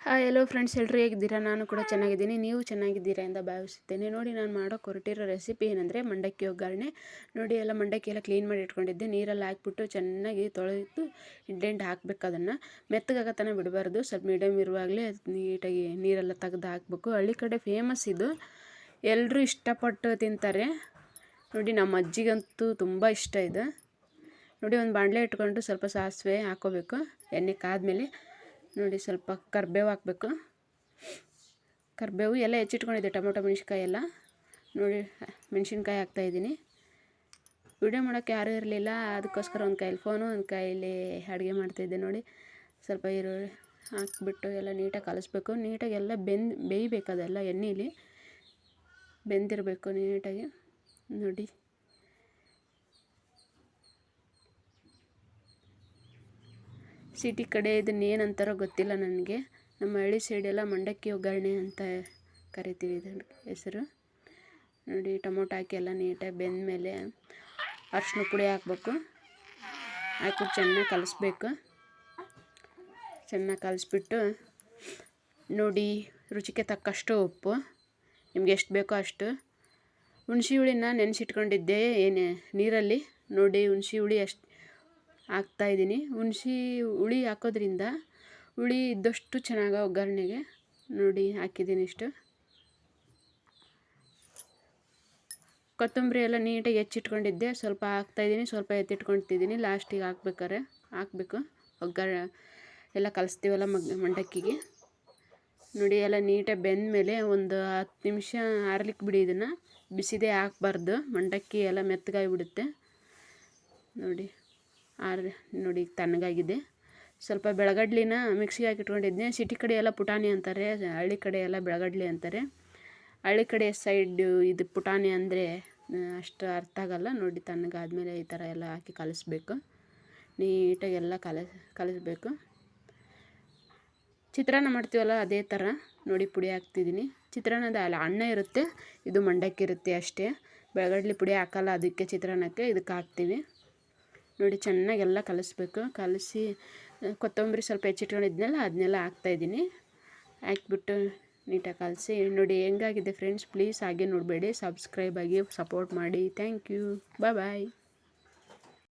Hello friends, ಎಲ್ಲರೂ ಹೇಗಿದ್ದೀರಾ? ನಾನು ಕೂಡ ಚೆನ್ನಾಗಿದ್ದೀನಿ. ನೀವು ಚೆನ್ನಾಗಿದ್ದೀರಾ ಎಂದು ಭಾವಿಸುತ್ತೇನೆ. ನೋಡಿ, ನಾನು ಮಾಡೋಕೆ ಹೊರಟಿರೋ ರೆಸಿಪಿ ಏನಂದರೆ ಮಂಡಕ್ಕಿ ಒಗ್ಗರಣೆ. ನೋಡಿ, ಎಲ್ಲ ಮಂಡಕ್ಕಿ ಎಲ್ಲ ಕ್ಲೀನ್ ಮಾಡಿ ಇಟ್ಕೊಂಡಿದ್ದೆ. ನೀರಲ್ಲಿ ಹಾಕ್ಬಿಟ್ಟು ಚೆನ್ನಾಗಿ ತೊಳೆದು ಇಂಡೆಂಟ್ ಹಾಕ್ಬೇಕು. ಅದನ್ನು ಮೆತ್ತಗಾಗ ತನಕ ಬಿಡಬಾರ್ದು. ಸ್ವಲ್ಪ ಮೀಡಿಯಮ್ ಇರುವಾಗಲೇ ನೀಟಾಗಿ ನೀರೆಲ್ಲ ತೆಗೆದು ಹಾಕಬೇಕು. ಹಳ್ಳಿ ಕಡೆ ಫೇಮಸ್ ಇದು, ಎಲ್ಲರೂ ಇಷ್ಟಪಟ್ಟು ತಿಂತಾರೆ. ನೋಡಿ, ನಮ್ಮ ಅಜ್ಜಿಗಂತೂ ತುಂಬ ಇಷ್ಟ ಇದು. ನೋಡಿ, ಒಂದು ಬಾಣಲೆ ಇಟ್ಕೊಂಡು ಸ್ವಲ್ಪ ಸಾಸಿವೆ ಹಾಕೋಬೇಕು. ಎಣ್ಣೆ ಕಾದ್ಮೇಲೆ ನೋಡಿ ಸ್ವಲ್ಪ ಕರಿಬೇವು ಹಾಕಬೇಕು. ಕರಿಬೇವು ಎಲ್ಲ ಹೆಚ್ಚಿಟ್ಕೊಂಡಿದ್ದೆ. ಟೊಮೊಟೊ ಮೆಣಸಿನ್ಕಾಯಿ ಎಲ್ಲ ನೋಡಿ, ಮೆಣಸಿನ್ಕಾಯಿ ಹಾಕ್ತಾಯಿದ್ದೀನಿ. ವಿಡಿಯೋ ಮಾಡೋಕ್ಕೆ ಯಾರೂ ಇರಲಿಲ್ಲ, ಅದಕ್ಕೋಸ್ಕರ ಒಂದು ಕೈಲಿ ಫೋನು, ಒಂದು ಕೈಲಿ ಅಡುಗೆ ಮಾಡ್ತಾಯಿದ್ದೆ. ನೋಡಿ, ಸ್ವಲ್ಪ ಈರುಳ್ಳಿ ಹಾಕ್ಬಿಟ್ಟು ಎಲ್ಲ ನೀಟಾಗಿ ಕಲಿಸ್ಬೇಕು. ನೀಟಾಗಿ ಎಲ್ಲ ಬೇಯಬೇಕು. ಅದೆಲ್ಲ ಎಣ್ಣೆಲಿ ಬೆಂದಿರಬೇಕು ನೀಟಾಗಿ. ನೋಡಿ, ಸಿಟಿ ಕಡೆ ಇದನ್ನೇನಂತಾರೋ ಗೊತ್ತಿಲ್ಲ ನನಗೆ. ನಮ್ಮ ಹಳ್ಳಿ ಸೈಡೆಲ್ಲ ಮಂಡಕ್ಕಿ ಒಗ್ಗರಣೆ ಅಂತ ಕರಿತೀವಿ ಇದರ ಹೆಸರು. ನೋಡಿ, ಟೊಮೊಟೊ ಹಾಕಿ ಎಲ್ಲ ನೀಟಾಗಿ ಬೆಂದಮೇಲೆ ಅರಿಶಿನ ಪುಡಿ ಹಾಕ್ಬೇಕು. ಹಾಕ್ಬಿಟ್ಟು ಚೆನ್ನಾಗಿ ಕಲಿಸ್ಬೇಕು. ಚೆನ್ನಾಗಿ ಕಲಿಸ್ಬಿಟ್ಟು ನೋಡಿ, ರುಚಿಗೆ ತಕ್ಕಷ್ಟು ಉಪ್ಪು, ನಿಮ್ಗೆ ಎಷ್ಟು ಬೇಕೋ ಅಷ್ಟು. ಹುಣಸೆ ಹುಳಿನ ನೆನೆಸಿಟ್ಕೊಂಡಿದ್ದೆ ನೀರಲ್ಲಿ. ನೋಡಿ, ಹುಣಸೆ ಹುಳಿ ಎಷ್ಟು ಹಾಕ್ತಾಯಿದ್ದೀನಿ. ಹುಣಸೆ ಹುಳಿ ಹಾಕೋದ್ರಿಂದ ಹುಳಿ ಇದ್ದಷ್ಟು ಚೆನ್ನಾಗಿ ಒಗ್ಗರಣೆಗೆ. ನೋಡಿ, ಹಾಕಿದ್ದೀನಿ ಇಷ್ಟು. ಕೊತ್ತಂಬರಿ ಎಲ್ಲ ನೀಟಾಗಿ ಹೆಚ್ಚಿಟ್ಕೊಂಡಿದ್ದೆ, ಸ್ವಲ್ಪ ಹಾಕ್ತಾಯಿದ್ದೀನಿ, ಸ್ವಲ್ಪ ಎತ್ತಿಟ್ಕೊಳ್ತಿದ್ದೀನಿ. ಲಾಸ್ಟಿಗೆ ಹಾಕಬೇಕು. ಒಗ್ಗರಣೆ ಎಲ್ಲ ಕಲಿಸ್ತೀವಲ್ಲ ಮಂಡಕ್ಕಿಗೆ. ನೋಡಿ, ಎಲ್ಲ ನೀಟಾಗಿ ಬೆಂದಮೇಲೆ ಒಂದು 10 ನಿಮಿಷ ಆರ್ಲಿಕ್ಕೆ ಬಿಡಿ. ಇದನ್ನು ಬಿಸಿದೇ ಹಾಕಬಾರ್ದು, ಮಂಡಕ್ಕಿ ಎಲ್ಲ ಮೆತ್ತಗಾಗಿ ಬಿಡುತ್ತೆ. ನೋಡಿ ತಣ್ಣಗಾಗಿದೆ. ಸ್ವಲ್ಪ ಬೆಳಗಡ್ಲಿನ ಮಿಕ್ಸಿಗೆ ಹಾಕಿಟ್ಕೊಂಡಿದ್ದೆ. ಸಿಟಿ ಕಡೆ ಎಲ್ಲ ಪುಟಾಣಿ ಅಂತಾರೆ, ಹಳ್ಳಿ ಕಡೆ ಎಲ್ಲ ಬೆಳಗಡ್ಲಿ ಅಂತಾರೆ. ಹಳ್ಳಿ ಕಡೆ ಸೈಡು ಇದು ಪುಟಾಣಿ ಅಂದರೆ ಅಷ್ಟು ಅರ್ಥ ಆಗಲ್ಲ. ನೋಡಿ, ತಣ್ಣಗಾದ್ಮೇಲೆ ಈ ಥರ ಎಲ್ಲ ಹಾಕಿ ಕಲಿಸ್ಬೇಕು. ನೀಟಾಗಿ ಎಲ್ಲ ಕಲಿಸ್ಬೇಕು. ಚಿತ್ರಾನ್ನ ಮಾಡ್ತೀವಲ್ಲ ಅದೇ ಥರ. ನೋಡಿ, ಪುಡಿ ಹಾಕ್ತಿದ್ದೀನಿ. ಚಿತ್ರಾನ್ನದ ಅನ್ನ ಇರುತ್ತೆ, ಇದು ಮಂಡಕ್ಕಿ ಇರುತ್ತೆ ಅಷ್ಟೇ. ಬೆಳಗಡ್ಲಿ ಪುಡಿ ಹಾಕಲ್ಲ ಅದಕ್ಕೆ, ಚಿತ್ರಾನ್ನಕ್ಕೆ ಇದಕ್ಕೆ ಹಾಕ್ತೀವಿ. ನೋಡಿ, ಚೆನ್ನಾಗಿ ಎಲ್ಲ ಕಲಿಸ್ಬೇಕು. ಕಲಸಿ ಕೊತ್ತಂಬರಿ ಸ್ವಲ್ಪ ಹೆಚ್ಚಿಟ್ಕೊಂಡಿದ್ನಲ್ಲ ಅದನ್ನೆಲ್ಲ ಹಾಕ್ತಾಯಿದ್ದೀನಿ. ಹಾಕ್ಬಿಟ್ಟು ನೀಟಾಗಿ ಕಲಸಿ. ನೋಡಿ ಹೆಂಗಾಗಿದೆ ಫ್ರೆಂಡ್ಸ್. ಪ್ಲೀಸ್ ಹಾಗೆ ನೋಡಬೇಡಿ, ಸಬ್ಸ್ಕ್ರೈಬ್ ಆಗಿ ಸಪೋರ್ಟ್ ಮಾಡಿ. Thank you. ಬಾಯ್.